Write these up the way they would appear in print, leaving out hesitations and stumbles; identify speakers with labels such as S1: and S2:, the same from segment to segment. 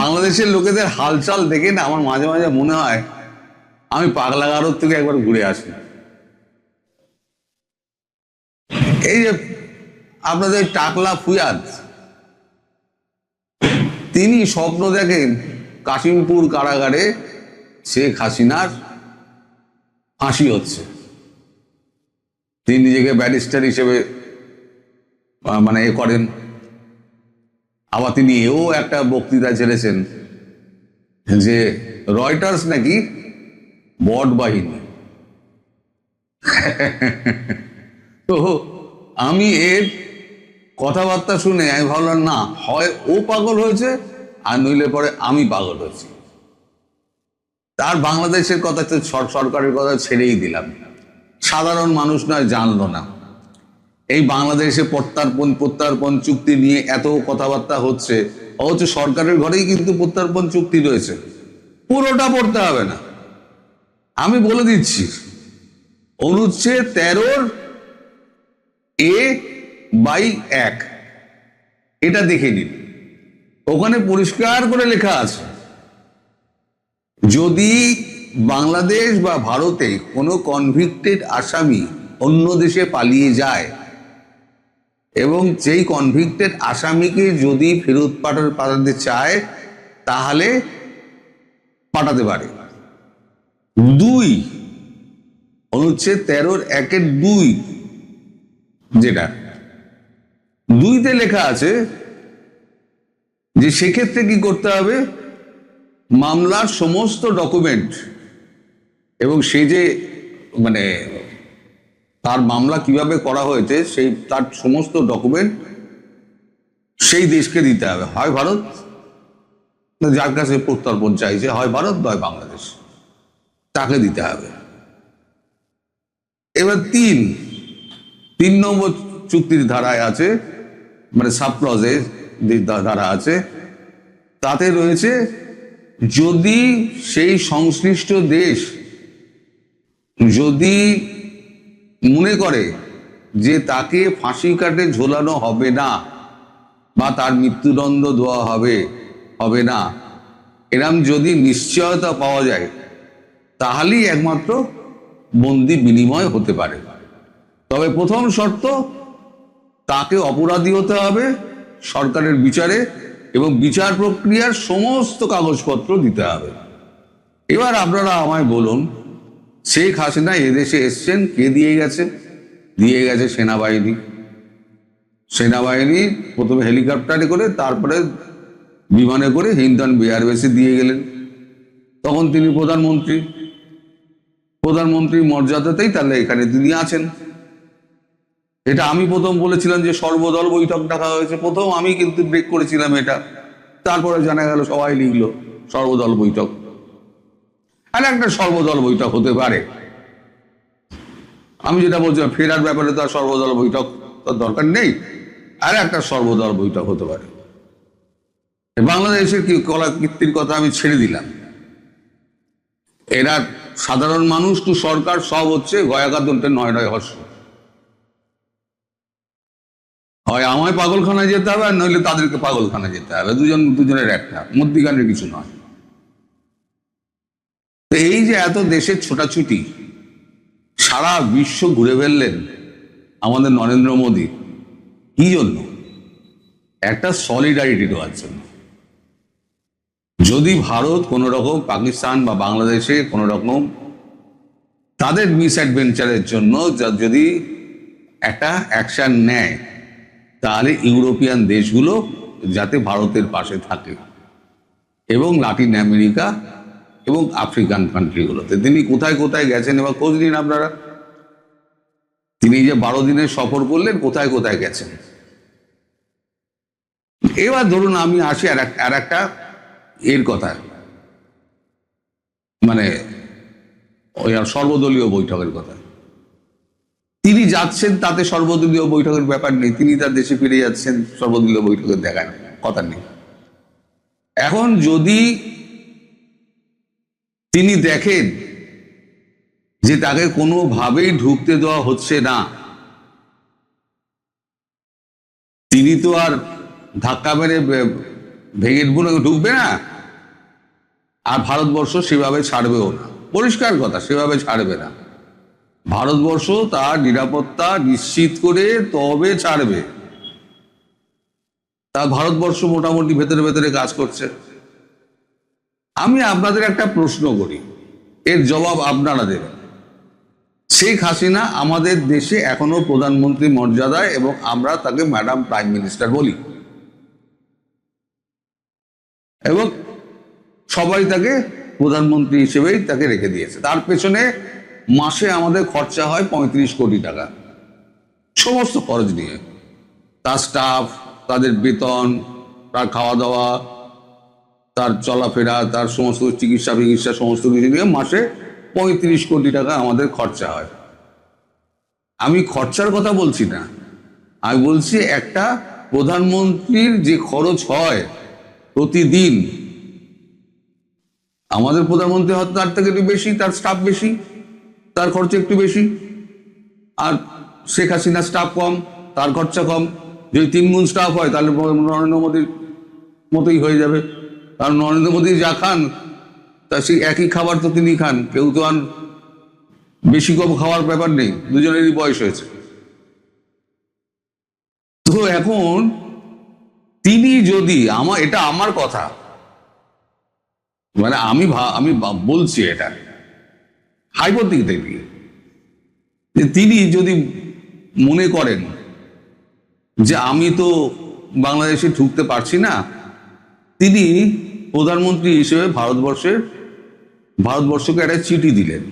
S1: বাংলাদেশের লোকেদের হালচাল দেখে না আমার মাঝে মাঝে মনে হয় আমি পাগলাগারোর থেকে একবার ঘুরে আসি। এই যে আপনাদের টাকলা ফুয়াদ, তিনি স্বপ্ন দেখেন কাশিমপুর কারাগারে শেখ হাসিনার ফাঁসি হচ্ছে। তিনি নিজেকে ব্যারিস্টার হিসেবে মানে এ করেন। আবার তিনি এও একটা বক্তৃতা ছেড়েছেন যে রয়টার্স নাকি বট বাহিনী। তো আমি এর কথাবার্তা শুনে আমি ভাবলাম না, হয় ও পাগল হয়েছে আর নইলে পরে আমি পাগল হয়েছি। তার বাংলাদেশের কথা তো সরকারের কথা ছেড়েই দিলাম, সাধারণ মানুষ নয় জানলো না। এই বাংলাদেশে প্রত্যার্পণ চুক্তি নিয়ে এত কথাবার্তা হচ্ছে, অথচ সরকারের ঘরেই কিন্তু প্রত্যার্পণ চুক্তি রয়েছে। পুরোটা পড়তে হবে না, আমি বলে দিচ্ছি। অনুচ্ছেদ 13A/1 এটা দেখে নিন। ওখানে পরিষ্কার করে লেখা আছে, যদি বাংলাদেশ বা ভারতে কোনো কনভিক্টেড আসামি অন্য দেশে পালিয়ে যায় এবং সেই কনভিক্টেড আসামিকে যদি ফেরত পাঠাতে চায় তাহলে পাঠাতে পারে। 2 অনুচ্ছেদ 13(1)(2) যেটা 2তে লেখা আছে যে সেক্ষেত্রে কি করতে হবে, মামলার সমস্ত ডকুমেন্ট এবং সেই যে মানে তার মামলা কিভাবে করা হয়েছে সেই তার সমস্ত ডকুমেন্ট সেই দেশকে দিতে হবে, হয় ভারত, যার কাছে প্রত্যর্পণ চাইছে, হয় ভারত নয় বাংলাদেশ, তাকে দিতে হবে। এবার 3 নম্বর চুক্তির ধারায় আছে, মানে সাবক্লজে যে ধারা আছে তাতে রয়েছে, যদি সেই সংশ্লিষ্ট দেশ যদি মনে করে যে তাকে ফাঁসি কাটে ঝোলানো হবে না বা তার মৃত্যুদণ্ড দেওয়া হবে না, এরম যদি নিশ্চয়তা পাওয়া যায় তাহলেই একমাত্র বন্দি বিনিময় হতে পারে। তবে প্রথম শর্ত, তাকে অপরাধী হতে হবে সরকারের বিচারে এবং বিচার প্রক্রিয়ার সমস্ত কাগজপত্র দিতে হবে। এবার আপনারা আমায় বলুন, শেখ হাসিনা এদেশে এসছেন কে দিয়ে গেছে? দিয়ে গেছে সেনাবাহিনী প্রথমে হেলিকপ্টারে করে, তারপরে বিমানে করে হিন্ডন এয়ারবেসে দিয়ে গেলেন। তখন তিনি প্রধানমন্ত্রীর মর্যাদাতেই তাহলে এখানে তিনি আছেন। এটা আমি প্রথম বলেছিলাম যে সর্বদল বৈঠক ডাকা হয়েছে, প্রথম আমি কিন্তু ব্রেক করেছিলাম এটা। তারপরে জানা গেল সবাই লিখলো সর্বদল বৈঠক। আর একটা সর্বদল বৈঠক হতে পারে, আমি যেটা বলছিলাম ফেরার ব্যাপারে তো আর সর্বদল বৈঠক তার দরকার নেই, আর একটা সর্বদল বৈঠক হতে পারে। বাংলাদেশের কি কলাকীর্তির কথা আমি ছেড়ে দিলাম, এরা সাধারণ মানুষ তো সরকার সব হচ্ছে গয়াকাতন্ত্রের 9 হর্ষ। হয় আমায় পাগলখানায় যেতে হবে আর নইলে তাদেরকে পাগলখানায় যেতে হবে, দুজনের একটা, মধ্যিখানের কিছু নয়। তো এই যে এত দেশের ছোটাছুটি, সারা বিশ্ব ঘুরে ফেললেন আমাদের নরেন্দ্র মোদী, কি জন্য? একটা সলিডারিটি দেওয়ার জন্য। যদি ভারত কোনো রকম পাকিস্তান বা বাংলাদেশে কোনো রকম তাদের মিসঅ্যাডভেঞ্চারের জন্য যদি একটা অ্যাকশন নেয়, তাহলে ইউরোপিয়ান দেশগুলো যাতে ভারতের পাশে থাকে এবং লাতিন আমেরিকা এবং আফ্রিকান কান্ট্রিগুলোতে। তিনি কোথায় কোথায় গেছেন এবার খোঁজ নিন আপনারা। তিনি যে 12 দিনের সফর করলেন, কোথায় কোথায় গেছেন। এবার ধরুন আমি আসি আর একটা এর কথা, মানে ওই সর্বদলীয় বৈঠকের কথা। তিনি যাচ্ছেন তাতে সর্বদলীয় বৈঠকের ব্যাপার নেই, তিনি তার দেশে ফিরে যাচ্ছেন, সর্বদলীয় বৈঠকের দেখার কথা নেই। এখন যদি তিনি দেখেন যে তাকে কোনোভাবেই ঢুকতে দেওয়া হচ্ছে না, তিনি তো আর ধাক্কা মেরে ভেঙে ঢুকবে না, আর ভারতবর্ষ সেভাবে ছাড়বেও না। পরিষ্কার কথা, সেভাবে ছাড়বে না। ভারতবর্ষ তার নিরাপত্তা নিশ্চিত করে তবে ছাড়বে। তা ভারতবর্ষ মোটামুটি ভেতরে ভেতরে কাজ করছে। আমি আপনাদের একটা প্রশ্ন করি, এর জবাব আপনারা দেবেন। শেখ হাসিনা আমাদের দেশে এখনো প্রধানমন্ত্রী মর্যাদায়, এবং আমরা তাকে ম্যাডাম প্রাইম মিনিস্টার বলি, এবং সবাই তাকে প্রধানমন্ত্রী হিসেবেই তাকে রেখে দিয়েছে। তার পেছনে মাসে আমাদের খরচা হয় 35 কোটি টাকা, সমস্ত খরচ নিয়ে, তার স্টাফ, তাদের বেতন, তার খাওয়া দাওয়া, তার চলাফেরা, তার সমস্ত চিকিৎসা সমস্ত কিছু নিয়ে মাসে 35 কোটি টাকা আমাদের খরচা হয়। আমি খরচার কথা বলছি না, আমি বলছি একটা প্রধানমন্ত্রীর যে খরচ হয় প্রতিদিন, আমাদের প্রধানমন্ত্রী হয়তো তার থেকে একটু বেশি, তার স্টাফ বেশি, তার খরচা একটু বেশি। আর শেখ হাসিনার স্টাফ কম, তার খরচা কম। যদি 3 গুণ স্টাফ হয় তাহলে নরেন্দ্র মোদীর মতোই হয়ে যাবে। কারণ নরেন্দ্র মোদী যা খান তা সেই একই খাবার তো তিনি খান, কেউ তো আর বেশি কম খাওয়ার ব্যাপার নেই, দুজনেরই বয়স হয়েছে। তো এখন তিনি যদি, এটা আমার কথা, মানে আমি বলছি এটা হাইপোথেটিক্যালি, যে তিনি যদি মনে করেন যে আমি তো বাংলাদেশে ঢুকতে পারছি না, তিনি প্রধানমন্ত্রী হিসেবে ভারতবর্ষকে একটা চিঠি দিলেন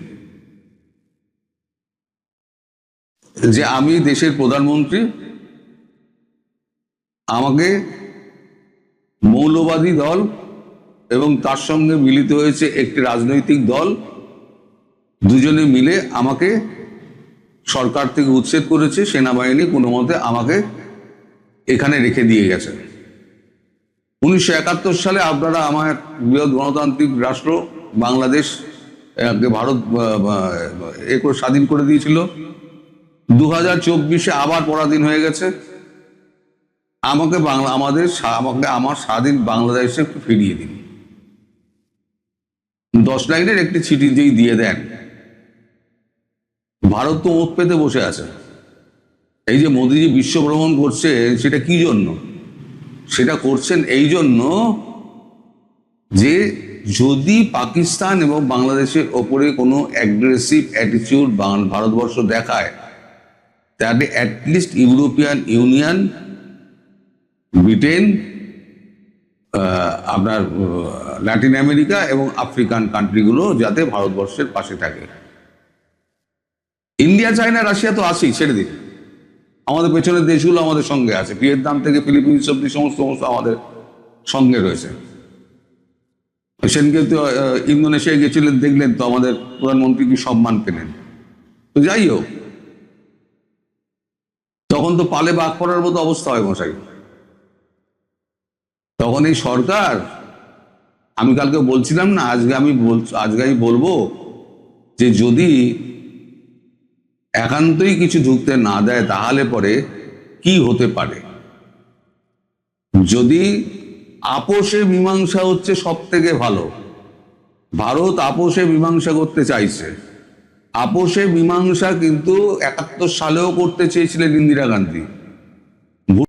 S1: যে আমি দেশের প্রধানমন্ত্রী, আমাকে মৌলবাদী দল এবং তার সঙ্গে মিলিত হয়েছে একটি রাজনৈতিক দল, দুজনে মিলে আমাকে সরকার থেকে উচ্ছেদ করেছে, সেনাবাহিনী কোনো মতে আমাকে এখানে রেখে দিয়ে গেছে। 1971 সালে আপনারা আমার বৃহৎ গণতান্ত্রিক রাষ্ট্র বাংলাদেশ ভারত স্বাধীন করে দিয়েছিল। 2024-এ আবার পরাধীন হয়ে গেছে। আমাকে আমার স্বাধীন বাংলাদেশে ফিরিয়ে দিন। 10 লাইনের একটি চিঠি যেই দিয়ে দেন, ভারত তো ওঁত পেতে বসে আছে। এই যে মোদিজি বিশ্ব ভ্রমণ করছে, সেটা কি জন্য? সেটা করছেন এই জন্য যে যদি পাকিস্তান এবং বাংলাদেশের ওপরে কোনো অ্যাগ্রেসিভ অ্যাটিটিউড ভারতবর্ষ দেখায়, তাহলে অ্যাটলিস্ট ইউরোপিয়ান ইউনিয়ন, ব্রিটেন, আপনার ল্যাটিন আমেরিকা এবং আফ্রিকান কান্ট্রিগুলো যাতে ভারতবর্ষের পাশে থাকে। ইন্ডিয়া, চায়না, রাশিয়া তো আছেই, ছেড়ে দিন। আমাদের পেছনের দেশগুলো আমাদের সঙ্গে আছে, ভিয়েতনাম থেকে ফিলিপিন্স অব্দি সমস্ত আমাদের সঙ্গে রয়েছে। সেদিনকে তো ইন্দোনেশিয়ায় গেছিলেন, দেখলেন তো আমাদের প্রধানমন্ত্রী কি সম্মান পেলেন। তো যাই হোক, তখন তো পালে বাঘ পড়ার মতো অবস্থা হয় মশাই। তখন এই সরকার, আমি কালকে বলছিলাম না, আজকে আমি বলবো যে যদি একান্তই কিছু ঢুকতে না দেয় তাহলে পরে কি হতে পারে। যদি আপোষে মীমাংসা হচ্ছে সব থেকে ভালো, ভারত আপোষে মীমাংসা করতে চাইছে। আপোষে মীমাংসা কিন্তু 71 সালেও করতে চেয়েছিলেন ইন্দিরা গান্ধী।